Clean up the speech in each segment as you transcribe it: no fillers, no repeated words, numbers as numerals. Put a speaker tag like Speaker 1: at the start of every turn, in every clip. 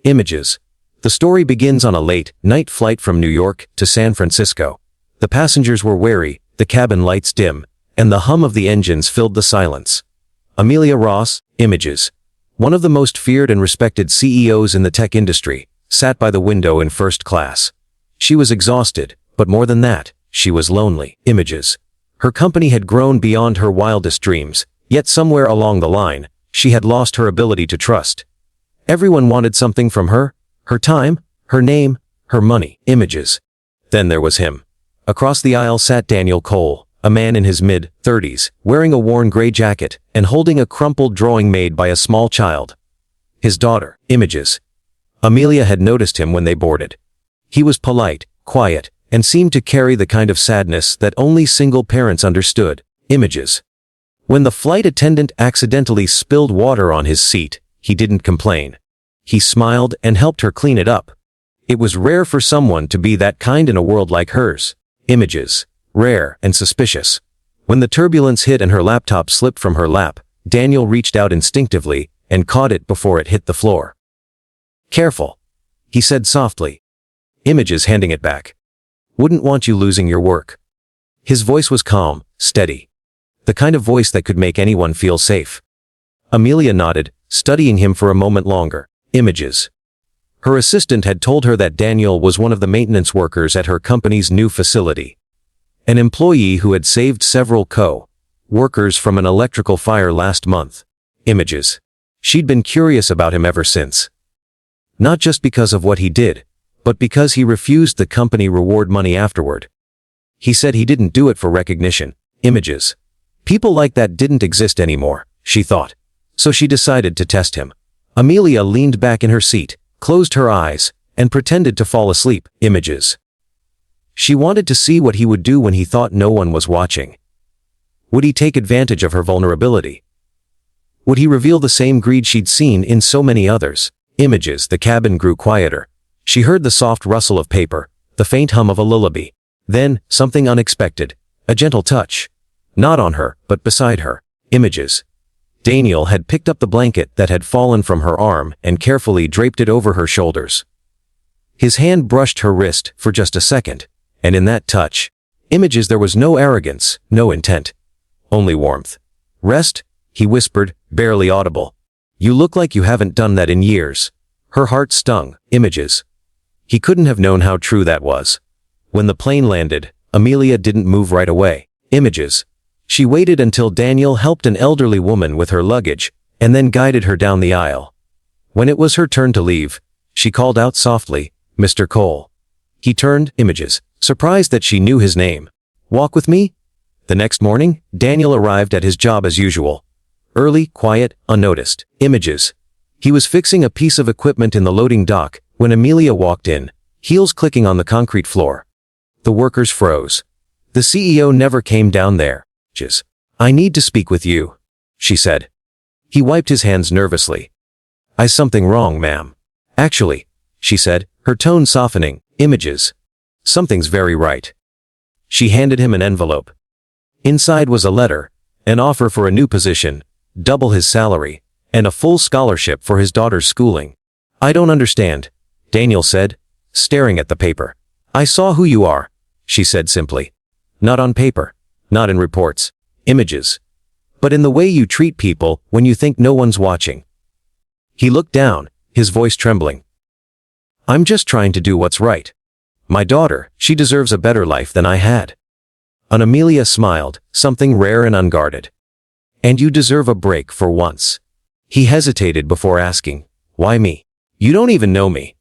Speaker 1: Images. The story begins on a late-night flight from New York to San Francisco. The passengers were wary, the cabin lights dim, and the hum of the engines filled the silence. Amelia Ross, Images. One of the most feared and respected CEOs in the tech industry, sat by the window in first class. She was exhausted, but more than that, she was lonely. Images. Her company had grown beyond her wildest dreams, yet somewhere along the line, she had lost her ability to trust. Everyone wanted something from her time, her name, her money. Images. Then there was him. Across the aisle sat Daniel Cole, a man in his mid-30s, wearing a worn gray jacket and holding a crumpled drawing made by a small child. His daughter. Images. Amelia had noticed him when they boarded. He was polite, quiet, and seemed to carry the kind of sadness that only single parents understood. Images. When the flight attendant accidentally spilled water on his seat, he didn't complain. He smiled and helped her clean it up. It was rare for someone to be that kind in a world like hers. Images. Rare and suspicious. When the turbulence hit and her laptop slipped from her lap, Daniel reached out instinctively and caught it before it hit the floor. "Careful," he said softly. Images handing it back. "Wouldn't want you losing your work." His voice was calm, steady. The kind of voice that could make anyone feel safe. Amelia nodded, studying him for a moment longer. Images. Her assistant had told her that Daniel was one of the maintenance workers at her company's new facility. An employee who had saved several co-workers from an electrical fire last month. Images. She'd been curious about him ever since. Not just because of what he did, but because he refused the company reward money afterward. He said he didn't do it for recognition. Images. People like that didn't exist anymore, she thought. So she decided to test him. Amelia leaned back in her seat, closed her eyes, and pretended to fall asleep. Images. She wanted to see what he would do when he thought no one was watching. Would he take advantage of her vulnerability? Would he reveal the same greed she'd seen in so many others? Images. The cabin grew quieter. She heard the soft rustle of paper, the faint hum of a lullaby. Then, something unexpected. A gentle touch. Not on her, but beside her. Images. Daniel had picked up the blanket that had fallen from her arm and carefully draped it over her shoulders. His hand brushed her wrist for just a second, and in that touch, Images, there was no arrogance, no intent. Only warmth. "Rest," he whispered, barely audible. "You look like you haven't done that in years." Her heart stung. Images. He couldn't have known how true that was. When the plane landed, Amelia didn't move right away. Images. She waited until Daniel helped an elderly woman with her luggage, and then guided her down the aisle. When it was her turn to leave, she called out softly, "Mr. Cole." He turned. Images, surprised that she knew his name. "Walk with me?" The next morning, Daniel arrived at his job as usual. Early, quiet, unnoticed. Images. He was fixing a piece of equipment in the loading dock when Amelia walked in, heels clicking on the concrete floor. The workers froze. The CEO never came down there. "I need to speak with you," she said. He wiped his hands nervously. "Is something wrong, ma'am?" "Actually," she said, her tone softening. Images. "Something's very right." She handed him an envelope. Inside was a letter, an offer for a new position, double his salary, and a full scholarship for his daughter's schooling. "I don't understand," Daniel said, staring at the paper. "I saw who you are," she said simply. "Not on paper. Not in reports. Images. But in the way you treat people when you think no one's watching." He looked down, his voice trembling. "I'm just trying to do what's right. My daughter, she deserves a better life than I had." Amelia smiled, something rare and unguarded. "And you deserve a break for once." He hesitated before asking, "Why me? You don't even know me."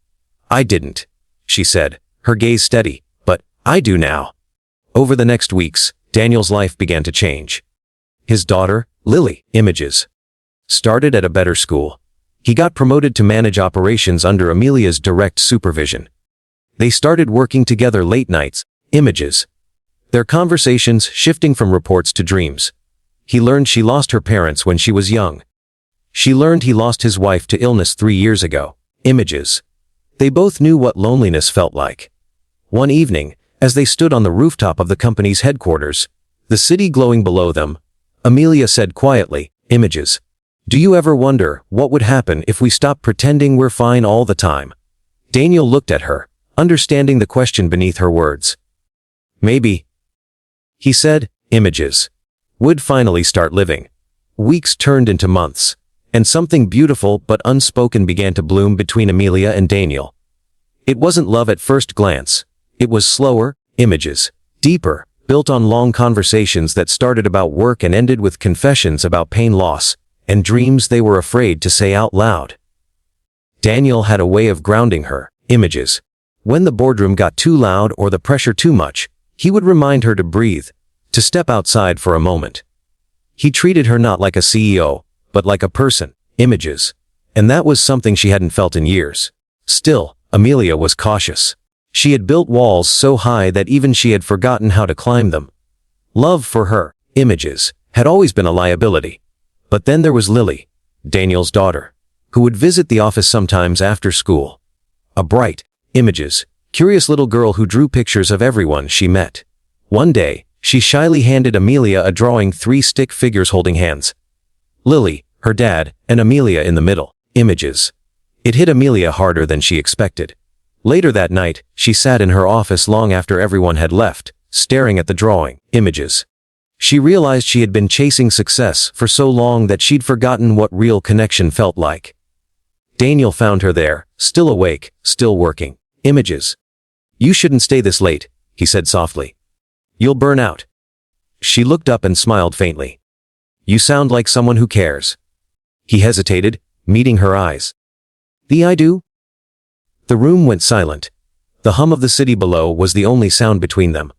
Speaker 1: "I didn't," she said, her gaze steady, "but I do now." Over the next weeks, Daniel's life began to change. His daughter, Lily, Images, started at a better school. He got promoted to manage operations under Amelia's direct supervision. They started working together late nights. Images. Their conversations shifting from reports to dreams. He learned she lost her parents when she was young. She learned he lost his wife to illness 3 years ago. Images. They both knew what loneliness felt like. One evening, as they stood on the rooftop of the company's headquarters, the city glowing below them, Amelia said quietly, "Images, Do you ever wonder what would happen if we stopped pretending we're fine all the time? Daniel looked at her, understanding the question beneath her words. Maybe, he said, images would finally start living. Weeks turned into months, and something beautiful but unspoken began to bloom between Amelia and Daniel. It wasn't love at first glance. It was slower, images, deeper, built on long conversations that started about work and ended with confessions about pain, loss, and dreams they were afraid to say out loud. Daniel had a way of grounding her, images. When the boardroom got too loud or the pressure too much, he would remind her to breathe, to step outside for a moment. He treated her not like a CEO, but like a person, images. And that was something she hadn't felt in years. Still, Amelia was cautious. She had built walls so high that even she had forgotten how to climb them. Love for her, images, had always been a liability. But then there was Lily, Daniel's daughter, who would visit the office sometimes after school. A bright, images, curious little girl who drew pictures of everyone she met. One day, she shyly handed Amelia a drawing, 3 stick figures holding hands. Lily, her dad, and Amelia in the middle, images. It hit Amelia harder than she expected. Later that night, she sat in her office long after everyone had left, staring at the drawing, images. She realized she had been chasing success for so long that she'd forgotten what real connection felt like. Daniel found her there, still awake, still working, images. You shouldn't stay this late, he said softly. You'll burn out. She looked up and smiled faintly. You sound like someone who cares. He hesitated, meeting her eyes. I do? The room went silent. The hum of the city below was the only sound between them.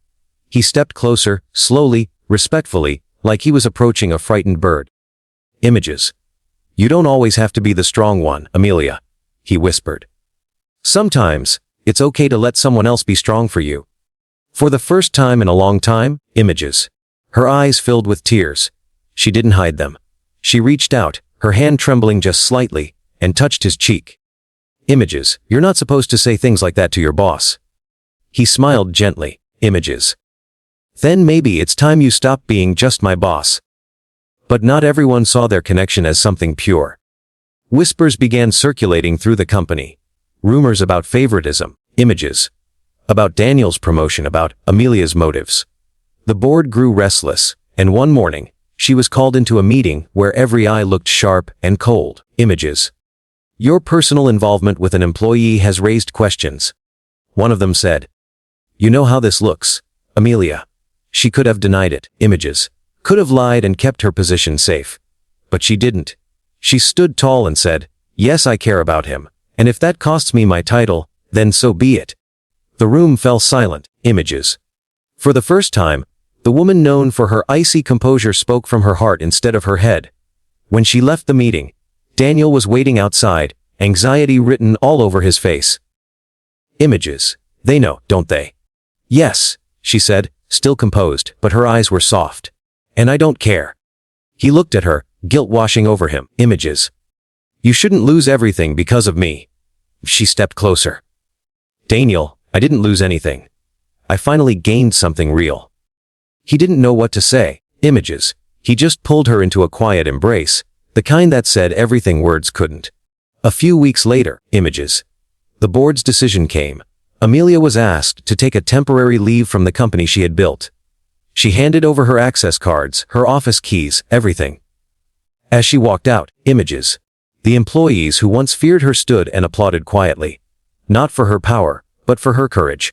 Speaker 1: He stepped closer, slowly, respectfully, like he was approaching a frightened bird. Images. You don't always have to be the strong one, Amelia, he whispered. Sometimes, it's okay to let someone else be strong for you. For the first time in a long time, images. Her eyes filled with tears. She didn't hide them. She reached out, her hand trembling just slightly, and touched his cheek. Images, you're not supposed to say things like that to your boss. He smiled gently. Images. Then maybe it's time you stop being just my boss. But not everyone saw their connection as something pure. Whispers began circulating through the company. Rumors about favoritism, images. About Daniel's promotion, about Amelia's motives. The board grew restless, and one morning, she was called into a meeting where every eye looked sharp and cold, images. Your personal involvement with an employee has raised questions. One of them said. You know how this looks, Amelia. She could have denied it, images. Could have lied and kept her position safe. But she didn't. She stood tall and said, yes, I care about him, and if that costs me my title, then so be it. The room fell silent, images. For the first time, the woman known for her icy composure spoke from her heart instead of her head. When she left the meeting, Daniel was waiting outside, anxiety written all over his face. Images. They know, don't they? Yes, she said, still composed, but her eyes were soft. And I don't care. He looked at her, guilt washing over him, images. You shouldn't lose everything because of me. She stepped closer. Daniel, I didn't lose anything. I finally gained something real. He didn't know what to say, images. He just pulled her into a quiet embrace, the kind that said everything words couldn't. A few weeks later, images. The board's decision came. Amelia was asked to take a temporary leave from the company she had built. She handed over her access cards, her office keys, everything. As she walked out, images. The employees who once feared her stood and applauded quietly. Not for her power, but for her courage.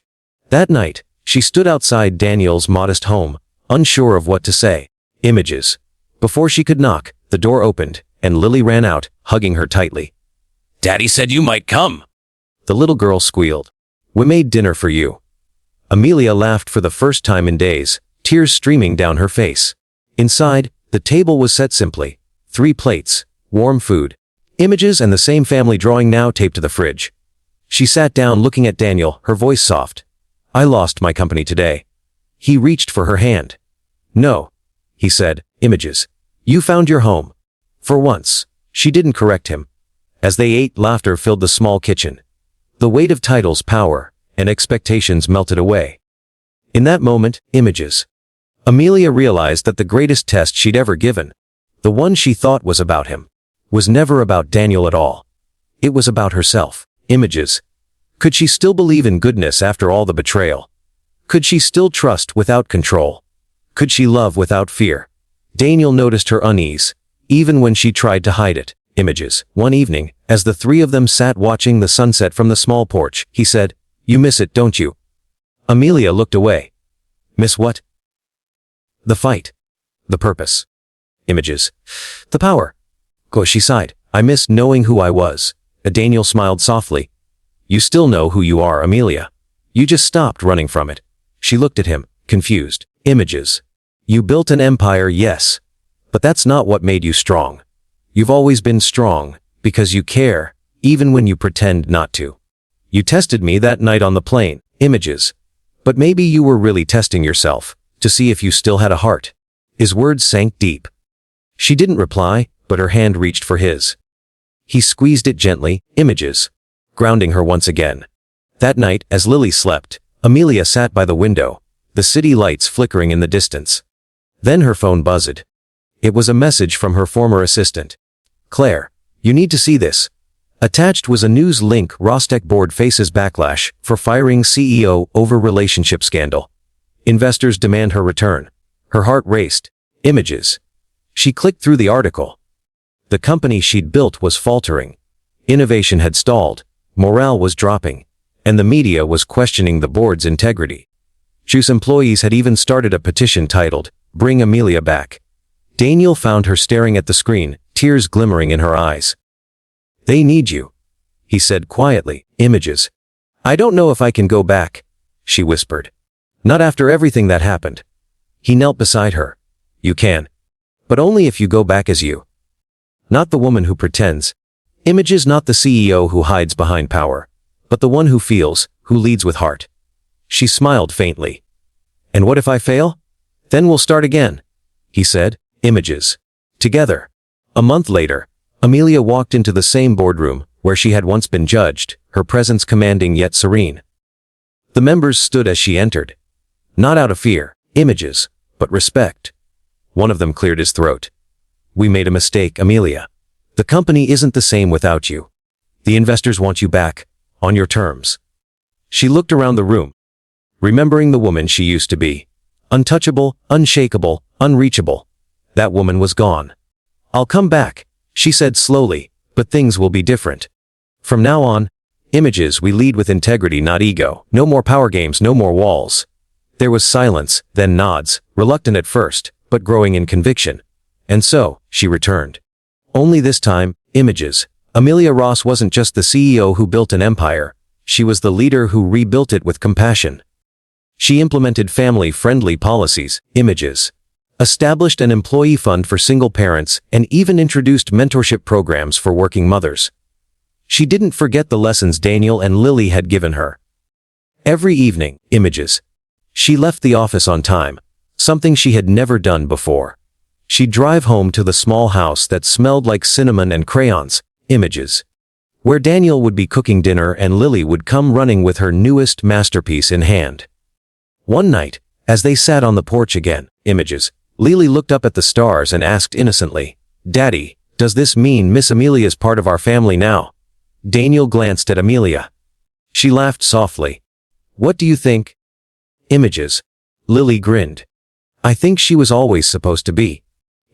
Speaker 1: That night, she stood outside Daniel's modest home, unsure of what to say. Images. Before she could knock, the door opened, and Lily ran out, hugging her tightly. Daddy said you might come. The little girl squealed. We made dinner for you. Amelia laughed for the first time in days, tears streaming down her face. Inside, the table was set simply. 3 plates, warm food, images and the same family drawing now taped to the fridge. She sat down looking at Daniel, her voice soft. I lost my company today. He reached for her hand. No, he said, images. You found your home. For once, she didn't correct him. As they ate, laughter filled the small kitchen. The weight of titles, power, and expectations melted away. In that moment, images. Amelia realized that the greatest test she'd ever given, the one she thought was about him, was never about Daniel at all. It was about herself. Images. Could she still believe in goodness after all the betrayal? Could she still trust without control? Could she love without fear? Daniel noticed her unease, even when she tried to hide it. Images. One evening, as the three of them sat watching the sunset from the small porch, he said, "You miss it, don't you?" Amelia looked away. "Miss what?" "The fight. The purpose." Images. "The power." She sighed. "I miss knowing who I was." Daniel smiled softly. "You still know who you are, Amelia. You just stopped running from it." She looked at him, confused. Images. "You built an empire, yes. But that's not what made you strong. You've always been strong, because you care, even when you pretend not to. You tested me that night on the plane." Images. "But maybe you were really testing yourself, to see if you still had a heart." His words sank deep. She didn't reply, but her hand reached for his. He squeezed it gently. Images. Grounding her once again. That night, as Lily slept, Amelia sat by the window, the city lights flickering in the distance. Then her phone buzzed. It was a message from her former assistant. "Claire, you need to see this." Attached was a news link. Rostec board faces backlash for firing CEO over relationship scandal. Investors demand her return. Her heart raced. Images. She clicked through the article. The company she'd built was faltering. Innovation had stalled, morale was dropping, and the media was questioning the board's integrity. Juice employees had even started a petition titled, "Bring Amelia Back." Daniel found her staring at the screen, tears glimmering in her eyes. "They need you," he said quietly. Images. "I don't know if I can go back," she whispered. "Not after everything that happened." He knelt beside her. "You can. But only if you go back as you. Not the woman who pretends. Images. Not the CEO who hides behind power, but the one who feels, who leads with heart." She smiled faintly. "And what if I fail? Then we'll start again," he said. Images. Together. A month later, Amelia walked into the same boardroom where she had once been judged, her presence commanding yet serene. The members stood as she entered. Not out of fear, Images, but respect. One of them cleared his throat. "We made a mistake, Amelia. The company isn't the same without you. The investors want you back, on your terms." She looked around the room, remembering the woman she used to be. Untouchable, unshakable, unreachable. That woman was gone. "I'll come back," she said slowly, "but things will be different. From now on, Images, we lead with integrity, not ego. No more power games, no more walls." There was silence, then nods, reluctant at first, but growing in conviction. "And so," she returned. "Only this time, Images. Amelia Ross wasn't just the CEO who built an empire. She was the leader who rebuilt it with compassion. She implemented family-friendly policies." Images. Established an employee fund for single parents and even introduced mentorship programs for working mothers. She didn't forget the lessons Daniel and Lily had given her. Every evening, Images. She left the office on time, something she had never done before. She'd drive home to the small house that smelled like cinnamon and crayons. Images. Where Daniel would be cooking dinner and Lily would come running with her newest masterpiece in hand. One night, as they sat on the porch again, Images, Lily looked up at the stars and asked innocently, "Daddy, does this mean Miss Amelia's part of our family now?" Daniel glanced at Amelia. She laughed softly. "What do you think?" Images. Lily grinned. "I think she was always supposed to be."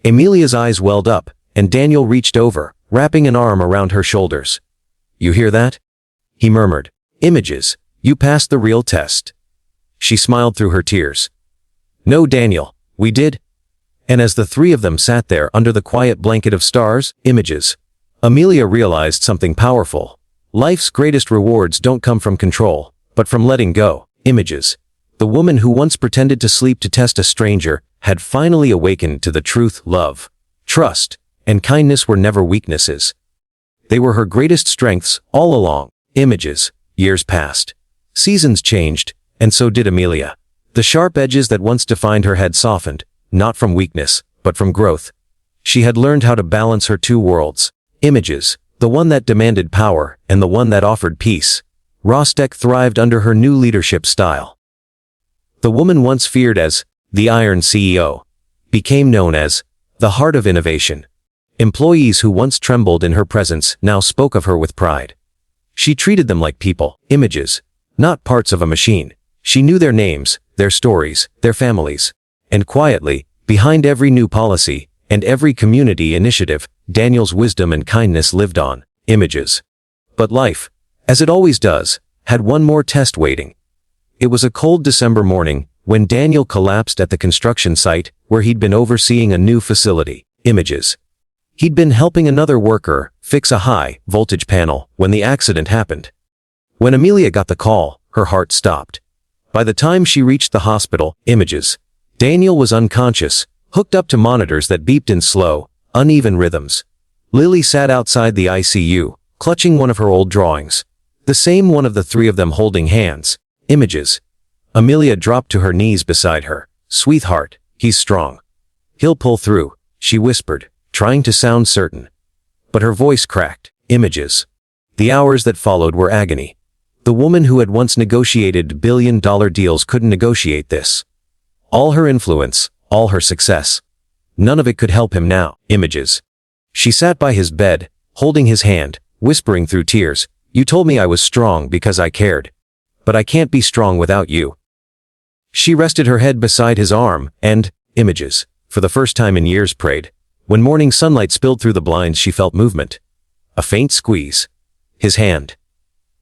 Speaker 1: Amelia's eyes welled up, and Daniel reached over, wrapping an arm around her shoulders. "You hear that?" he murmured. "Images, you passed the real test." She smiled through her tears. "No, Daniel, we did." And as the three of them sat there under the quiet blanket of stars, Images, Amelia realized something powerful. Life's greatest rewards don't come from control, but from letting go. Images. The woman who once pretended to sleep to test a stranger had finally awakened to the truth. Love, trust, and kindness were never weaknesses. They were her greatest strengths all along. Images. Years passed. Seasons changed, and so did Amelia. The sharp edges that once defined her had softened, not from weakness, but from growth. She had learned how to balance her two worlds. Images, the one that demanded power and the one that offered peace. Rostec thrived under her new leadership style. The woman once feared as the Iron CEO became known as the heart of innovation. Employees who once trembled in her presence now spoke of her with pride. She treated them like people, images, not parts of a machine. She knew their names, their stories, their families. And quietly, behind every new policy and every community initiative, Daniel's wisdom and kindness lived on. Images. But life, as it always does, had one more test waiting. It was a cold December morning when Daniel collapsed at the construction site where he'd been overseeing a new facility. Images. He'd been helping another worker fix a high-voltage panel when the accident happened. When Amelia got the call, her heart stopped. By the time she reached the hospital, images, Daniel was unconscious, hooked up to monitors that beeped in slow, uneven rhythms. Lily sat outside the ICU, clutching one of her old drawings. The same one of the three of them holding hands. Images. Amelia dropped to her knees beside her. "Sweetheart, he's strong. He'll pull through," she whispered, trying to sound certain. But her voice cracked. Images. The hours that followed were agony. The woman who had once negotiated billion-dollar deals couldn't negotiate this. All her influence, all her success. None of it could help him now. Images. She sat by his bed, holding his hand, whispering through tears, "You told me I was strong because I cared. But I can't be strong without you." She rested her head beside his arm and, images, for the first time in years prayed. When morning sunlight spilled through the blinds she felt movement. A faint squeeze. His hand.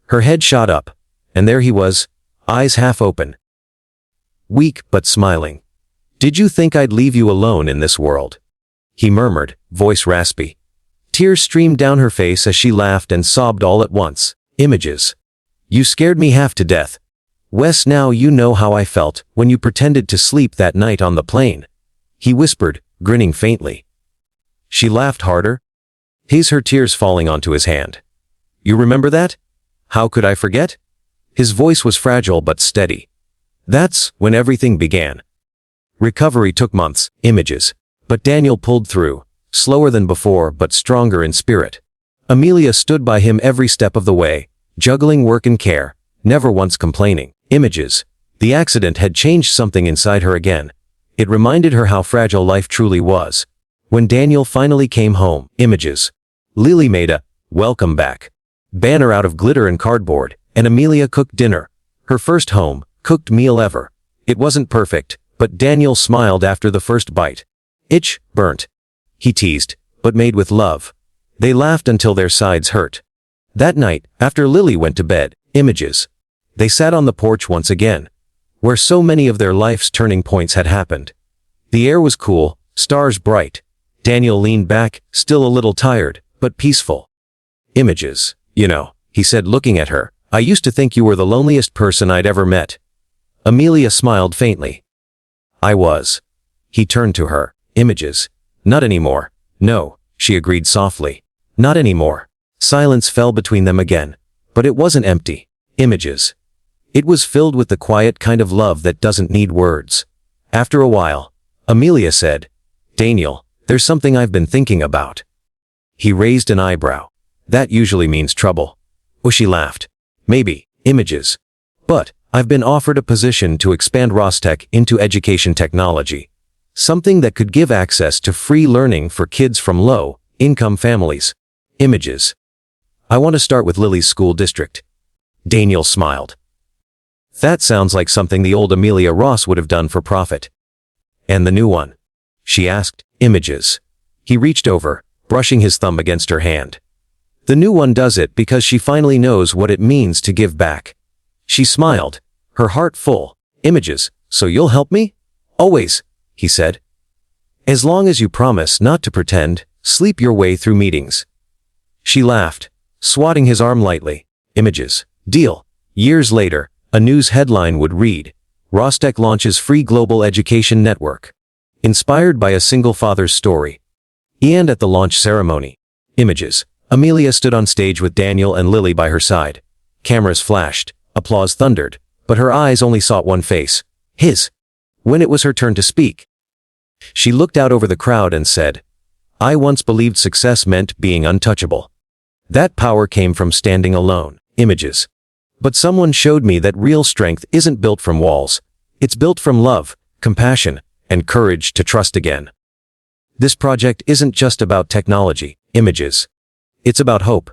Speaker 1: Her head shot up, and there he was, eyes half open. Weak but smiling. "Did you think I'd leave you alone in this world?" he murmured, voice raspy. Tears streamed down her face as she laughed and sobbed all at once. Images. "You scared me half to death. Wes, now you know how I felt when you pretended to sleep that night on the plane," he whispered, grinning faintly. She laughed harder. Her tears falling onto his hand. "You remember that? How could I forget?" His voice was fragile but steady. "That's when everything began." Recovery took months. Images. But Daniel pulled through, slower than before but stronger in spirit. Amelia stood by him every step of the way, juggling work and care, never once complaining. Images. The accident had changed something inside her again. It reminded her how fragile life truly was. When Daniel finally came home, images. Lily made a "welcome back" banner out of glitter and cardboard, and Amelia cooked dinner. Her first home-cooked meal ever. It wasn't perfect, but Daniel smiled after the first bite. "Itch, burnt," he teased, but made with love. They laughed until their sides hurt. That night, after Lily went to bed, images. They sat on the porch once again, where so many of their life's turning points had happened. The air was cool, stars bright. Daniel leaned back, still a little tired, but peaceful. "Images, you know," he said looking at her, "I used to think you were the loneliest person I'd ever met." Amelia smiled faintly. "I was." He turned to her. "Images. Not anymore." "No," she agreed softly. "Not anymore." Silence fell between them again. But it wasn't empty. Images. It was filled with the quiet kind of love that doesn't need words. After a while, Amelia said, "Daniel, there's something I've been thinking about." He raised an eyebrow. "That usually means trouble." Oh, she laughed. "Maybe, images. But I've been offered a position to expand Rostec into education technology. Something that could give access to free learning for kids from low-income families." Images. "I want to start with Lily's school district." Daniel smiled. "That sounds like something the old Amelia Ross would have done for profit." "And the new one?" she asked. Images. He reached over, brushing his thumb against her hand. "The new one does it because she finally knows what it means to give back." She smiled, her heart full. "Images, so you'll help me?" "Always," he said. "As long as you promise not to pretend, sleep your way through meetings." She laughed, swatting his arm lightly. Images. Deal. Years later, a news headline would read, "Rostec launches free global education network." Inspired by a single father's story. And at the launch ceremony. Images. Amelia stood on stage with Daniel and Lily by her side. Cameras flashed, applause thundered, but her eyes only sought one face. His. When it was her turn to speak, she looked out over the crowd and said, "I once believed success meant being untouchable. That power came from standing alone." Images. But someone showed me that real strength isn't built from walls. It's built from love, compassion, and courage to trust again. This project isn't just about technology, images. It's about hope.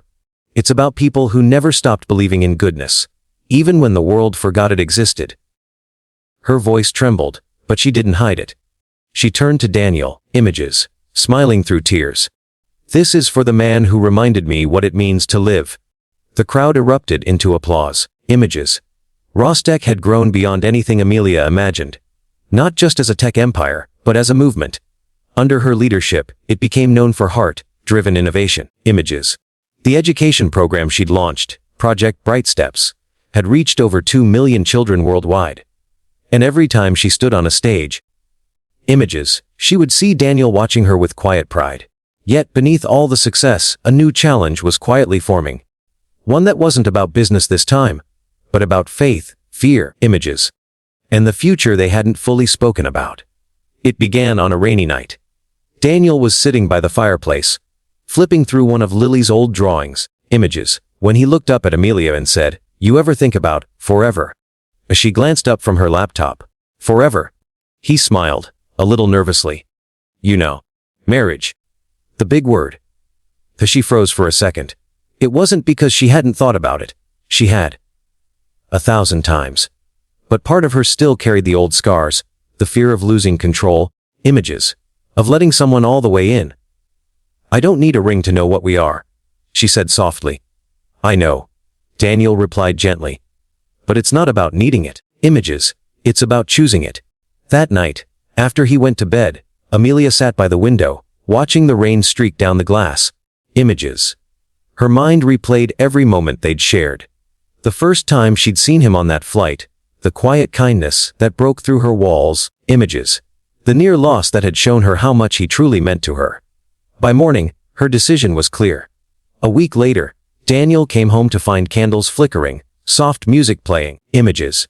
Speaker 1: It's about people who never stopped believing in goodness, even when the world forgot it existed. Her voice trembled, but she didn't hide it. She turned to Daniel, images, smiling through tears. This is for the man who reminded me what it means to live. The crowd erupted into applause. Images. Rostec had grown beyond anything Amelia imagined. Not just as a tech empire, but as a movement. Under her leadership, it became known for heart-driven innovation. Images. The education program she'd launched, Project Bright Steps, had reached over 2 million children worldwide. And every time she stood on a stage, images, she would see Daniel watching her with quiet pride. Yet beneath all the success, a new challenge was quietly forming. One that wasn't about business this time, but about faith, fear, images, and the future they hadn't fully spoken about. It began on a rainy night. Daniel was sitting by the fireplace, flipping through one of Lily's old drawings, images, when he looked up at Amelia and said, "You ever think about forever?" As she glanced up from her laptop, "Forever?" He smiled, a little nervously. "You know, marriage. The big word." She froze for a second. It wasn't because she hadn't thought about it. She had. 1,000 times. But part of her still carried the old scars, the fear of losing control, images, of letting someone all the way in. "I don't need a ring to know what we are," she said softly. "I know," Daniel replied gently. "But it's not about needing it, images, it's about choosing it." That night, after he went to bed, Amelia sat by the window, watching the rain streak down the glass. Images. Her mind replayed every moment they'd shared. The first time she'd seen him on that flight, the quiet kindness that broke through her walls, images. The near loss that had shown her how much he truly meant to her. By morning, her decision was clear. A week later, Daniel came home to find candles flickering, soft music playing, images,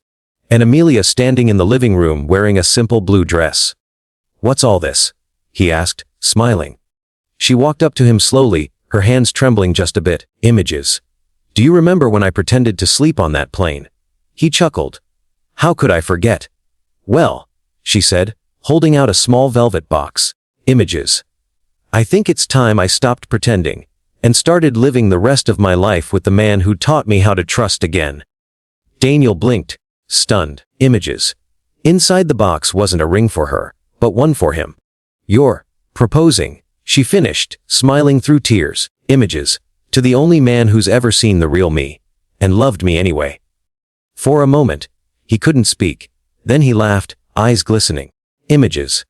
Speaker 1: and Amelia standing in the living room wearing a simple blue dress. "What's all this?" he asked, smiling. She walked up to him slowly, her hands trembling just a bit. "Images. Do you remember when I pretended to sleep on that plane?" He chuckled. "How could I forget?" "Well," she said, holding out a small velvet box. "Images. I think it's time I stopped pretending and started living the rest of my life with the man who taught me how to trust again." Daniel blinked, stunned. Images. Inside the box wasn't a ring for her, but one for him. "You're proposing," she finished, smiling through tears. "Images. To the only man who's ever seen the real me, and loved me anyway." For a moment, he couldn't speak. Then he laughed, eyes glistening. "Images.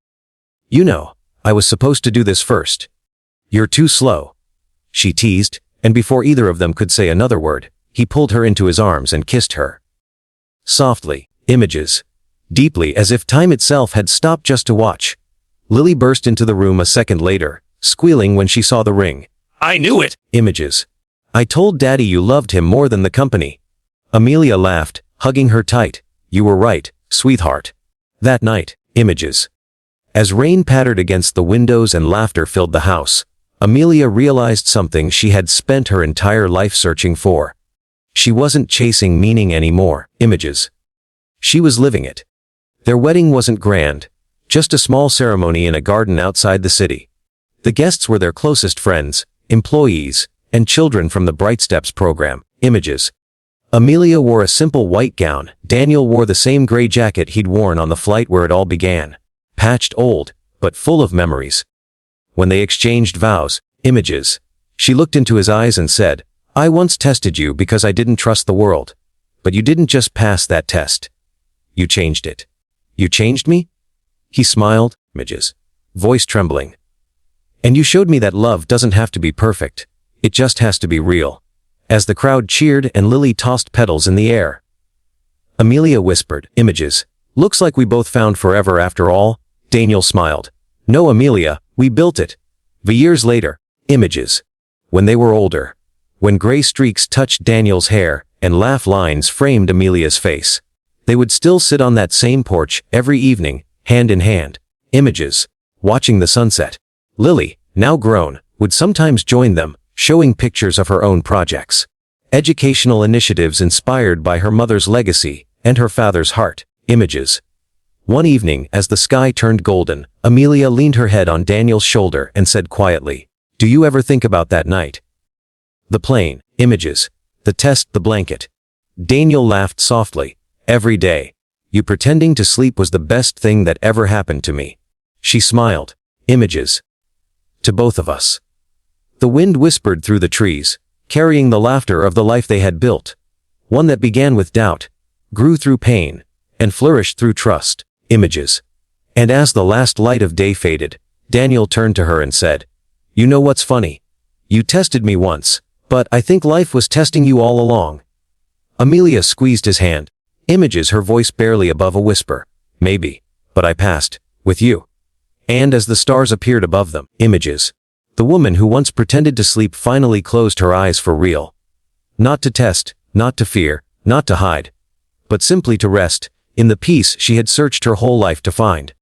Speaker 1: You know, I was supposed to do this first." "You're too slow," she teased, and before either of them could say another word, he pulled her into his arms and kissed her. Softly, images. Deeply, as if time itself had stopped just to watch. Lily burst into the room a second later, squealing when she saw the ring. "I knew it!" Images. "I told Daddy you loved him more than the company." Amelia laughed, hugging her tight. "You were right, sweetheart." That night, images. As rain pattered against the windows and laughter filled the house, Amelia realized something she had spent her entire life searching for. She wasn't chasing meaning anymore, images. She was living it. Their wedding wasn't grand, just a small ceremony in a garden outside the city. The guests were their closest friends, employees, and children from the Bright Steps program, images. Amelia wore a simple white gown. Daniel wore the same gray jacket he'd worn on the flight where it all began. Patched old, but full of memories. When they exchanged vows, images, she looked into his eyes and said, "I once tested you because I didn't trust the world. But you didn't just pass that test. You changed it." "You changed me?" He smiled, images, voice trembling. "And you showed me that love doesn't have to be perfect. It just has to be real." As the crowd cheered and Lily tossed petals in the air, Amelia whispered, "Images. Looks like we both found forever after all." Daniel smiled. "No, Amelia, we built it." The years later, images. When they were older, when gray streaks touched Daniel's hair and laugh lines framed Amelia's face, they would still sit on that same porch every evening, hand in hand, images, watching the sunset. Lily, now grown, would sometimes join them, showing pictures of her own projects. Educational initiatives inspired by her mother's legacy and her father's heart, images. One evening, as the sky turned golden, Amelia leaned her head on Daniel's shoulder and said quietly, "Do you ever think about that night? The plane, images, the test, the blanket." Daniel laughed softly. "Every day. You pretending to sleep was the best thing that ever happened to me." She smiled. "Images. To both of us." The wind whispered through the trees, carrying the laughter of the life they had built. One that began with doubt, grew through pain, and flourished through trust. Images. And as the last light of day faded, Daniel turned to her and said, "You know what's funny? You tested me once, but I think life was testing you all along." Amelia squeezed his hand. "Images," her voice barely above a whisper. "Maybe, but I passed, with you." And as the stars appeared above them, images. The woman who once pretended to sleep finally closed her eyes for real. Not to test, not to fear, not to hide, but simply to rest, in the peace she had searched her whole life to find.